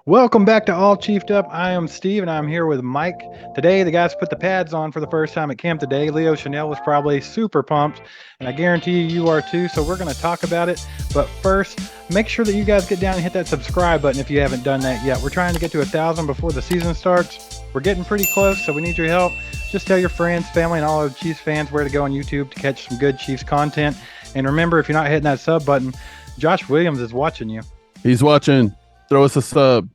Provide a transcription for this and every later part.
Welcome back to All Chiefed Up. I am Steve and I'm here with Mike. Today, the guys put the pads on for the first time at camp today. Leo Chanel was probably super pumped, and I guarantee you are too. So, we're going to talk about it. But first, make sure that you guys get down and hit that subscribe button if you haven't done that yet. We're trying to get to 1,000 before the season starts. We're getting pretty close, so we need your help. Just tell your friends, family, and all of Chiefs fans where to go on YouTube to catch some good Chiefs content. And remember, if you're not hitting that sub button, Josh Williams is watching you. He's watching. Throw us a sub.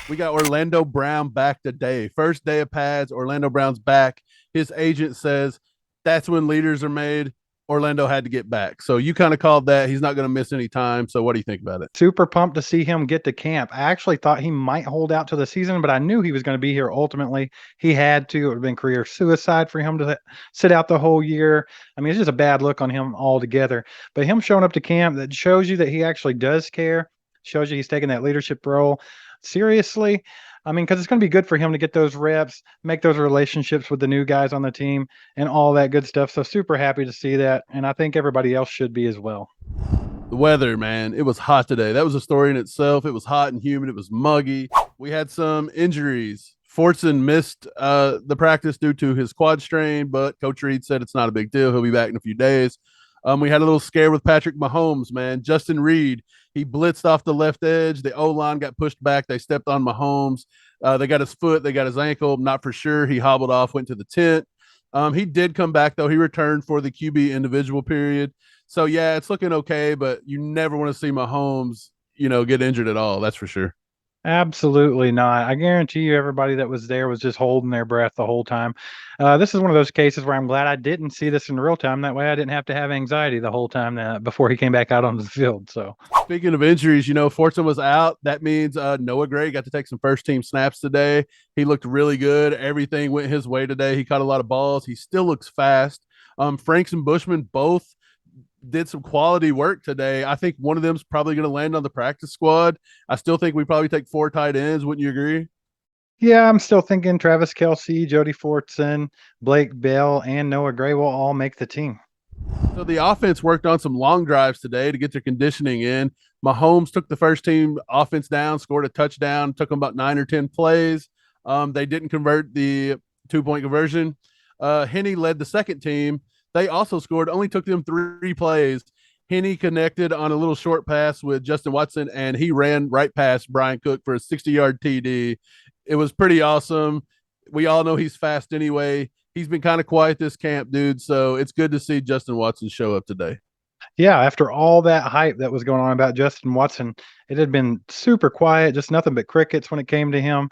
We got Orlando Brown back today. First day of pads. Orlando Brown's back. His agent says that's when leaders are made. Orlando had to get back. So you kind of called that. He's not going to miss any time. So what do you think about it? Super pumped to see him get to camp. I actually thought he might hold out to the season, but I knew he was going to be here ultimately. He had to. It would have been career suicide for him to sit out the whole year. I mean, it's just a bad look on him altogether. But him showing up to camp, that shows you that he actually does care, shows you he's taking that leadership role seriously. I mean, because it's going to be good for him to get those reps, make those relationships with the new guys on the team, and all that good stuff. So super happy to see that, and I think everybody else should be as well. The weather, man, it was hot today. That was a story in itself. It was hot and humid. It was muggy. We had some injuries. Fortson missed the practice due to his quad strain, but Coach Reed said it's not a big deal. He'll be back in a few days. We had a little scare with Patrick Mahomes, man. Justin Reed, he blitzed off the left edge. The O-line got pushed back. They stepped on Mahomes. They got his foot. They got his ankle. Not for sure. He hobbled off, went to the tent. He did come back, though. He returned for the QB individual period. So, yeah, it's looking okay, but you never want to see Mahomes, get injured at all. That's for sure. Absolutely not. I guarantee you, everybody that was there was just holding their breath the whole time. This is one of those cases where I'm glad I didn't see this in real time. That way, I didn't have to have anxiety the whole time before he came back out on the field. So, speaking of injuries, Fortson was out. That means Noah Gray got to take some first team snaps today. He looked really good. Everything went his way today. He caught a lot of balls. He still looks fast. Franks and Bushman both did some quality work today. I think one of them's probably going to land on the practice squad. I still think we probably take 4 tight ends. Wouldn't you agree? yeah, I'm still thinking Travis Kelce, Jody Fortson, Blake Bell, and Noah Gray will all make the team. So the offense worked on some long drives today to get their conditioning in. Mahomes took the first team offense down, scored a touchdown, took them about 9 or 10 plays. They didn't convert the 2-point conversion. Henne led the second team. They also scored, only took them 3 plays. Henne connected on a little short pass with Justin Watson, and he ran right past Brian Cook for a 60-yard TD. It was pretty awesome. We all know he's fast anyway. He's been kind of quiet this camp, dude, so it's good to see Justin Watson show up today. Yeah, after all that hype that was going on about Justin Watson, it had been super quiet, just nothing but crickets when it came to him.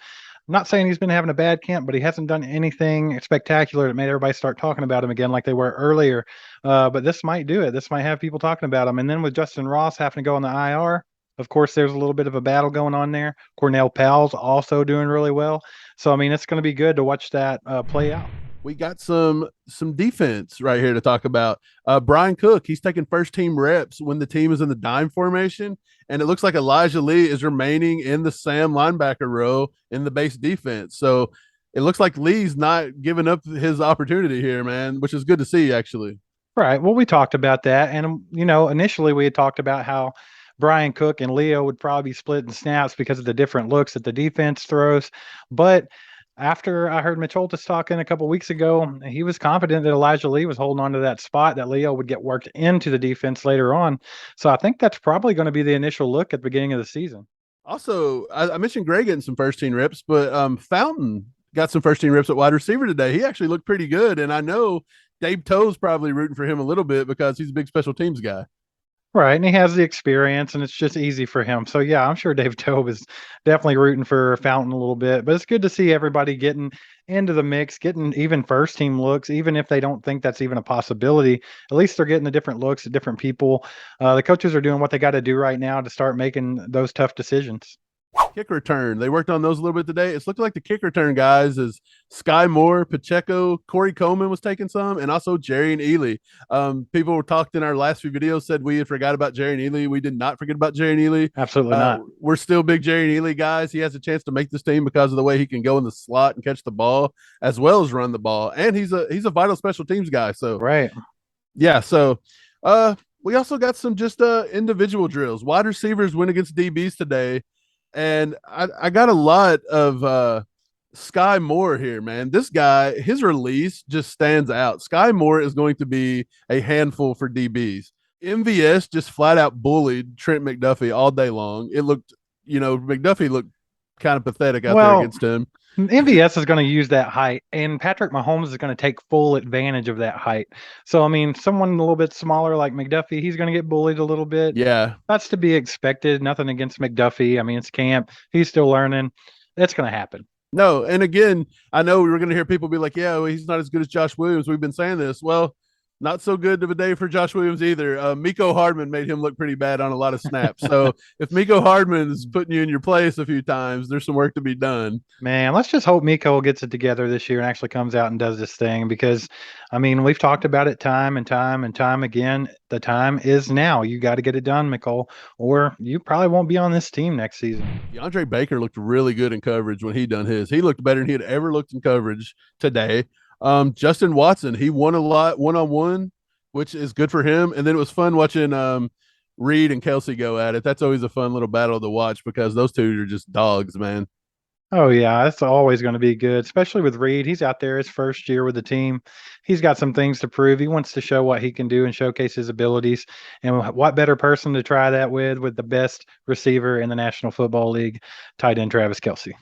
I'm not saying he's been having a bad camp, but he hasn't done anything spectacular that made everybody start talking about him again like they were earlier. But this might do it. This might have people talking about him. And then with Justin Ross having to go on the IR, of course, there's a little bit of a battle going on there. Cornell Powell's also doing really well. So, I mean, it's going to be good to watch that play out. We got some defense right here to talk about. Brian Cook, he's taking first team reps when the team is in the dime formation, and it looks like Elijah Lee is remaining in the Sam linebacker row in the base defense. So it looks like Lee's not giving up his opportunity here, man, which is good to see, actually. Right. Well, we talked about that. And, initially we had talked about how Brian Cook and Leo would probably be splitting snaps because of the different looks that the defense throws. But after I heard Mitch Holtis talking a couple weeks ago, he was confident that Elijah Lee was holding on to that spot, that Leo would get worked into the defense later on. So I think that's probably going to be the initial look at the beginning of the season. Also, I mentioned Gray getting some first team reps, but Fountain got some first team reps at wide receiver today. He actually looked pretty good. And I know Dave Toe's probably rooting for him a little bit because he's a big special teams guy. Right, and he has the experience, and it's just easy for him. So, yeah, I'm sure Dave Tobe is definitely rooting for Fountain a little bit. But it's good to see everybody getting into the mix, getting even first team looks, even if they don't think that's even a possibility. At least they're getting the different looks at different people. The coaches are doing what they got to do right now to start making those tough decisions. Kick return. They worked on those a little bit today. It's looking like the kick return guys is Sky Moore, Pacheco, Corey Coleman was taking some, and also Jerry and Ely. People were talked in our last few videos, said we had forgot about Jerry and Ely. We did not forget about Jerry and Ely. Absolutely not. We're still big Jerry and Ely guys. He has a chance to make this team because of the way he can go in the slot and catch the ball as well as run the ball. And he's a vital special teams guy. So right. Yeah. So we also got some just individual drills. Wide receivers went against DBs today. And I got a lot of Sky Moore here, man. This guy, his release just stands out. Sky Moore is going to be a handful for DBs. MVS just flat out bullied Trent McDuffie all day long. It looked, McDuffie looked kind of pathetic out there Well, against him. MVS is going to use that height, and Patrick Mahomes is going to take full advantage of that height. So, I mean, someone a little bit smaller like McDuffie, he's going to get bullied a little bit. Yeah. That's to be expected. Nothing against McDuffie. I mean, it's camp. He's still learning. That's going to happen. No, and again, I know we were going to hear people be like, "Yeah, well, he's not as good as Josh Williams." We've been saying this. Well, not so good of a day for Josh Williams either. Miko Hardman made him look pretty bad on a lot of snaps. So if Miko Hardman is putting you in your place a few times, there's some work to be done. Man, let's just hope Miko gets it together this year and actually comes out and does this thing because, I mean, we've talked about it time and time and time again. The time is now. You got to get it done, Miko, or you probably won't be on this team next season. DeAndre Baker looked really good in coverage when he done his. He looked better than he had ever looked in coverage today. Justin Watson, he won a lot one-on-one, which is good for him. And then it was fun watching Reed and Kelsey go at it. That's always a fun little battle to watch because those two are just dogs, man. Oh yeah, it's always going to be good, especially with Reed. He's out there his first year with the team. He's got some things to prove. He wants to show what he can do and showcase his abilities. And what better person to try that with the best receiver in the National Football League, tight end Travis Kelsey.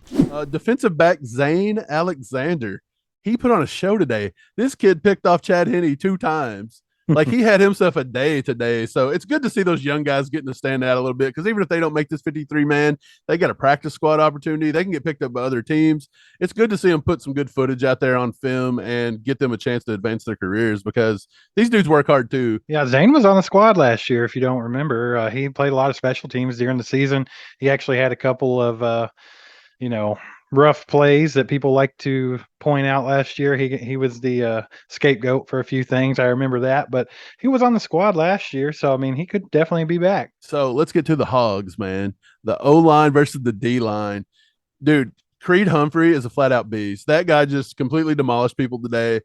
Defensive back Zane Alexander. He put on a show today. This kid picked off Chad Henne 2 times. Like he had himself a day today. So it's good to see those young guys getting to stand out a little bit because even if they don't make this 53 man, they got a practice squad opportunity. They can get picked up by other teams. It's good to see them put some good footage out there on film and get them a chance to advance their careers because these dudes work hard too. Yeah, Zane was on the squad last year, if you don't remember. He played a lot of special teams during the season. He actually had a couple of, you know, rough plays that people like to point out last year. He was the scapegoat for a few things. I remember that, but he was on the squad last year, so I mean, he could definitely be back. So let's get to the Hogs, man. The O line versus the D line, dude. Creed Humphrey is a flat out beast. That guy just completely demolished people today.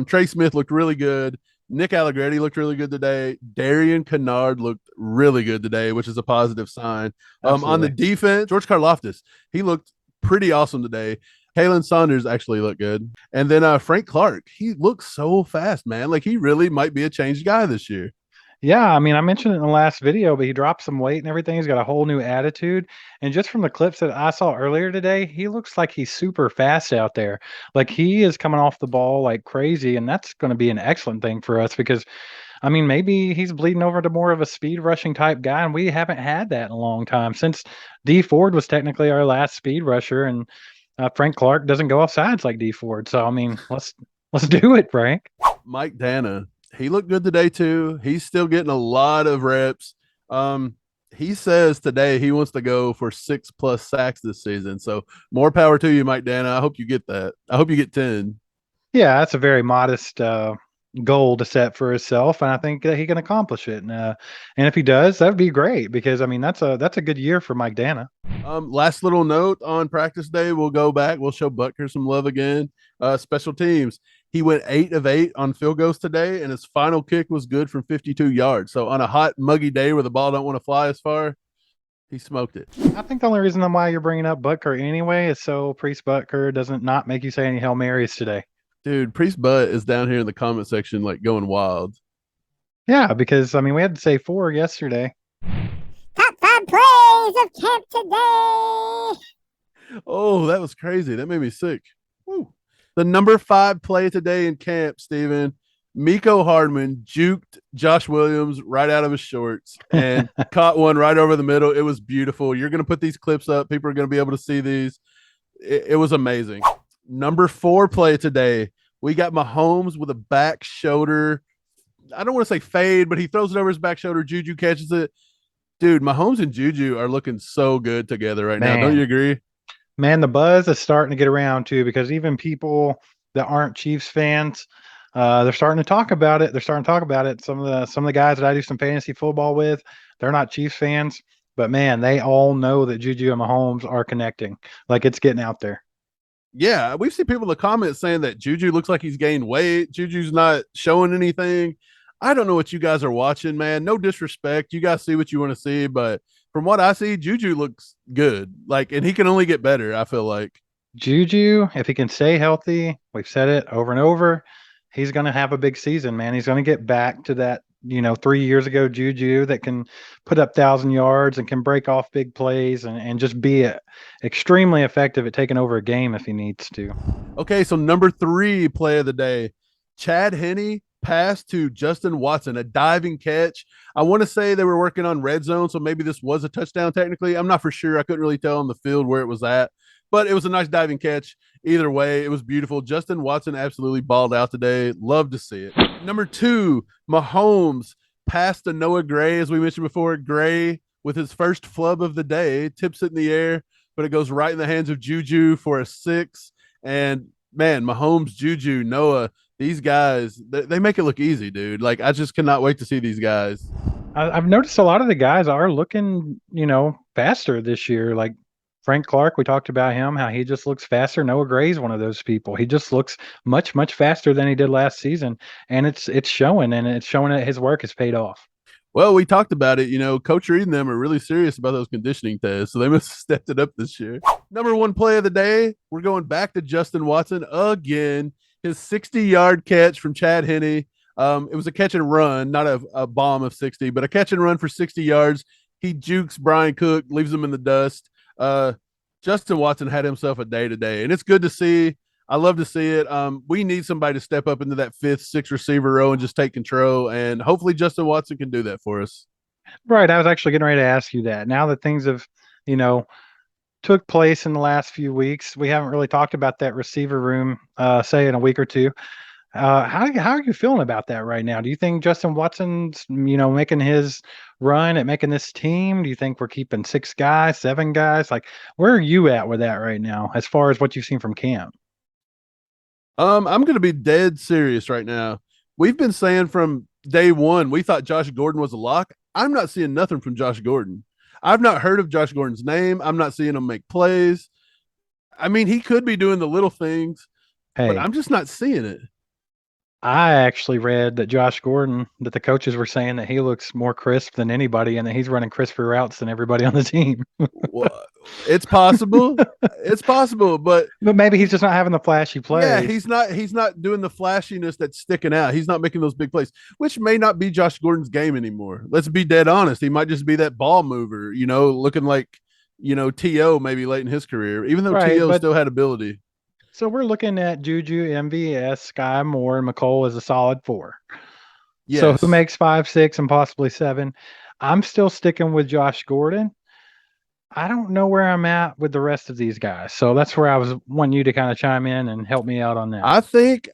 Trey Smith looked really good. Nick Allegretti looked really good today. Darian Kennard looked really good today, which is a positive sign. On the defense, George Karlaftis, he looked pretty awesome today. Kalen Saunders actually looked good. And then Frank Clark, he looks so fast, man. Like he really might be a changed guy this year. Yeah, I mean, I mentioned it in the last video, but he dropped some weight and everything. He's got a whole new attitude. And just from the clips that I saw earlier today, he looks like he's super fast out there. Like he is coming off the ball like crazy. And that's going to be an excellent thing for us because, I mean, maybe he's bleeding over to more of a speed rushing type guy. And we haven't had that in a long time since D Ford was technically our last speed rusher. And Frank Clark doesn't go off sides like D Ford. So, I mean, let's do it, Frank. Mike Dana, he looked good today too. He's still getting a lot of reps. He says today he wants to go for 6+ sacks this season. So more power to you, Mike Dana. I hope you get that. I hope you get 10. Yeah, that's a very modest goal to set for himself, and I think that he can accomplish it. And if he does, that would be great because I mean that's a good year for Mike Dana. Last little note on practice day, we'll go back. We'll show Butker some love again. Special teams. He went 8 of 8 on field goals today, and his final kick was good from 52 yards. So on a hot, muggy day where the ball don't want to fly as far, he smoked it. I think the only reason why you're bringing up Butker anyway is so Priest Butker doesn't not make you say any Hail Marys today. Dude, Priest Butt is down here in the comment section like going wild. Yeah, because I mean we had to say 4 yesterday. Top 5 plays of camp today. Oh, that was crazy. That made me sick. Woo. The number 5 play today in camp, Steven. Miko Hardman juked Josh Williams right out of his shorts and caught one right over the middle. It was beautiful. You're going to put these clips up. People are going to be able to see these. It was amazing. Number 4 play today. We got Mahomes with a back shoulder. I don't want to say fade, but he throws it over his back shoulder. Juju catches it. Dude, Mahomes and Juju are looking so good together right now. Don't you agree? Man, the buzz is starting to get around too because even people that aren't Chiefs fans, they're starting to talk about it. They're starting to talk about it. Some of the guys that I do some fantasy football with, they're not Chiefs fans, but man, they all know that Juju and Mahomes are connecting. Like it's getting out there. Yeah, we've seen people in the comments saying that Juju looks like he's gained weight. Juju's not showing anything. I don't know what you guys are watching, man. No disrespect. You guys see what you want to see, but from what I see, Juju looks good. Like, and he can only get better, I feel like. Juju, if he can stay healthy, we've said it over and over, he's going to have a big season, man. He's going to get back to that, 3 years ago Juju that can put up 1,000 yards and can break off big plays and just be extremely effective at taking over a game if he needs to. Okay, so number 3 play of the day, Chad Henne pass to Justin Watson, a diving catch. I want to say they were working on red zone, so maybe this was a touchdown technically. I'm not for sure. I couldn't really tell on the field where it was at, but it was a nice diving catch. Either way, it was beautiful. Justin Watson absolutely balled out today. Love to see it. Number 2, Mahomes passed to Noah Gray, as we mentioned before. Gray, with his first flub of the day, tips it in the air, but it goes right in the hands of Juju for a 6. And, man, Mahomes, Juju, Noah, these guys, they make it look easy, dude. Like, I just cannot wait to see these guys. I've noticed a lot of the guys are looking, faster this year. Like Frank Clark, we talked about him, how he just looks faster. Noah Gray's one of those people. He just looks much, much faster than he did last season. And it's showing, and it's showing that his work has paid off. Well, we talked about it. Coach Reed and them are really serious about those conditioning tests, so they must have stepped it up this year. Number 1 play of the day, we're going back to Justin Watson again. His 60-yard catch from Chad Henne. It was a catch and run, not a bomb of 60, but a catch and run for 60 yards. He jukes Brian Cook, leaves him in the dust. Justin Watson had himself a day today, and it's good to see. I love to see it. We need somebody to step up into that 5th, 6th receiver row and just take control, and hopefully Justin Watson can do that for us. Right. I was actually getting ready to ask you that. Now that things have, took place in the last few weeks, we haven't really talked about that receiver room, say in a week or two. How are you feeling about that right now? Do you think Justin Watson's, making his run at making this team? Do you think we're keeping 6 guys, 7 guys? Like, where are you at with that right now as far as what you've seen from camp? I'm going to be dead serious right now. We've been saying from day one, we thought Josh Gordon was a lock. I'm not seeing nothing from Josh Gordon. I've not heard of Josh Gordon's name. I'm not seeing him make plays. I mean, he could be doing the little things, but I'm just not seeing it. I actually read that Josh Gordon, that the coaches were saying that he looks more crisp than anybody and that he's running crisper routes than everybody on the team. Well, it's possible. It's possible, but maybe he's just not having the flashy plays. Yeah, he's not doing the flashiness that's sticking out. He's not making those big plays, which may not be Josh Gordon's game anymore. Let's be dead honest. He might just be that ball mover, looking like, T.O. maybe late in his career, even though T.O. still had ability. So we're looking at Juju, MVS, Sky Moore, and McCole as a solid 4. Yes. So who makes 5, 6, and possibly 7? I'm still sticking with Josh Gordon. I don't know where I'm at with the rest of these guys. So that's where I was wanting you to kind of chime in and help me out on that. I think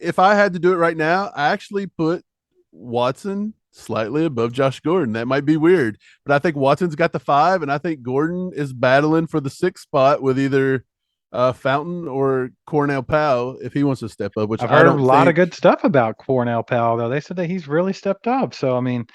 if I had to do it right now, I actually put Watson slightly above Josh Gordon. That might be weird, but I think Watson's got the 5, and I think Gordon is battling for the 6th spot with either Fountain or Cornell Powell if he wants to step up, which I've heard a lot of good stuff about Cornell Powell, though. They said that he's really stepped up. So, I mean,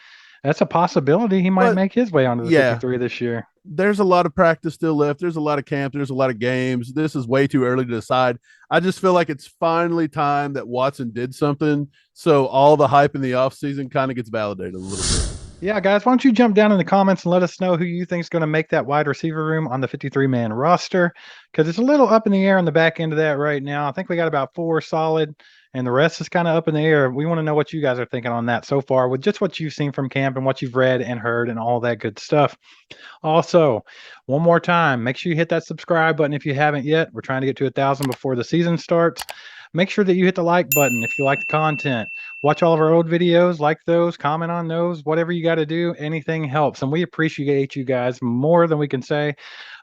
that's a possibility. He might make his way onto the 53 this year. There's a lot of practice still left. There's a lot of camp. There's a lot of games. This is way too early to decide. I just feel like it's finally time that Watson did something. So all the hype in the offseason kind of gets validated a little bit. Yeah, guys, why don't you jump down in the comments and let us know who you think is going to make that wide receiver room on the 53-man roster, because it's a little up in the air on the back end of that right now. I think we got about 4 solid, and the rest is kind of up in the air. We want to know what you guys are thinking on that so far with just what you've seen from camp and what you've read and heard and all that good stuff. Also, one more time, make sure you hit that subscribe button if you haven't yet. We're trying to get to 1,000 before the season starts. Make sure that you hit the like button if you like the content. Watch all of our old videos, like those, comment on those, whatever you got to do. Anything helps. And we appreciate you guys more than we can say.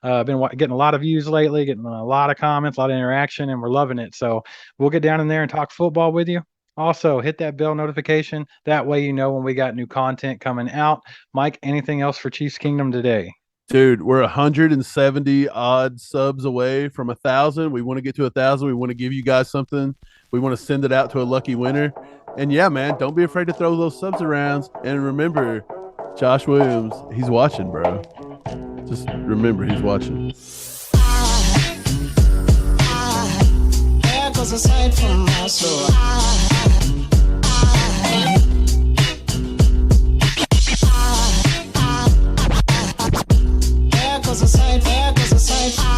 Been getting a lot of views lately, getting a lot of comments, a lot of interaction, and we're loving it. So we'll get down in there and talk football with you. Also, hit that bell notification. That way you know when we got new content coming out. Mike, anything else for Chiefs Kingdom today? Dude, we're 170 odd subs away from 1,000. We want to get to 1,000. We want to give you guys something. We want to send it out to a lucky winner. And yeah, man, don't be afraid to throw those subs around. And remember, Josh Williams, he's watching, bro. Just remember, he's watching. There goes a sight from my soul. surf